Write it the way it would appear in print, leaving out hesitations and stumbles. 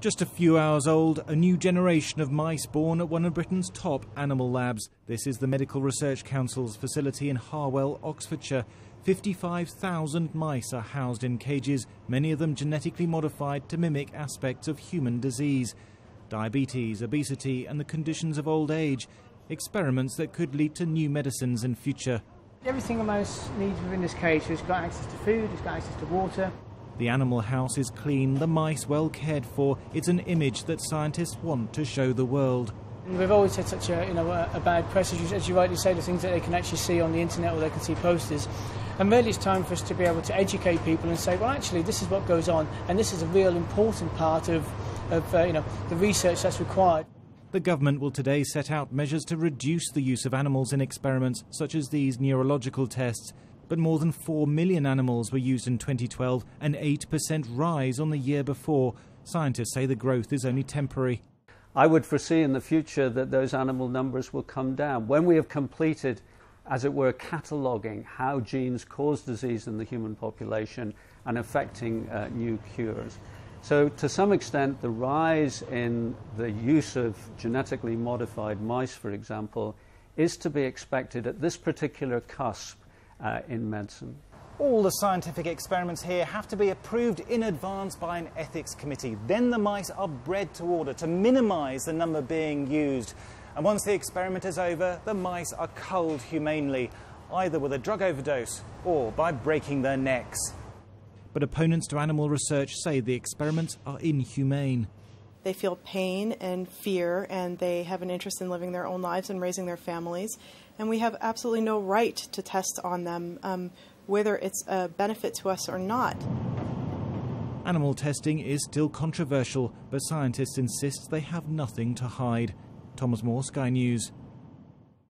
Just a few hours old, a new generation of mice born at one of Britain's top animal labs. This is the Medical Research Council's facility in Harwell, Oxfordshire. 55,000 mice are housed in cages, many of them genetically modified to mimic aspects of human disease. Diabetes, obesity and the conditions of old age. Experiments that could lead to new medicines in future. Everything a mouse needs within this cage, so it's got access to food, it's got access to water. The animal house is clean, the mice well cared for. It's an image that scientists want to show the world. We've always had such a bad press, as you rightly say, the things that they can actually see on the internet or they can see posters. And really it's time for us to be able to educate people and say, well, actually, this is what goes on, and this is a real important part of the research that's required. The government will today set out measures to reduce the use of animals in experiments, such as these neurological tests. But more than 4 million animals were used in 2012, an 8% rise on the year before. Scientists say the growth is only temporary. I would foresee in the future that those animal numbers will come down. When we have completed, as it were, cataloguing how genes cause disease in the human population and affecting new cures. So to some extent, the rise in the use of genetically modified mice, for example, is to be expected at this particular cusp in medicine. All the scientific experiments here have to be approved in advance by an ethics committee. Then the mice are bred to order to minimise the number being used. And once the experiment is over, the mice are culled humanely, either with a drug overdose or by breaking their necks. But opponents to animal research say the experiments are inhumane. They feel pain and fear, and they have an interest in living their own lives and raising their families. And we have absolutely no right to test on them, whether it's a benefit to us or not. Animal testing is still controversial, but scientists insist they have nothing to hide. Thomas Moore, Sky News.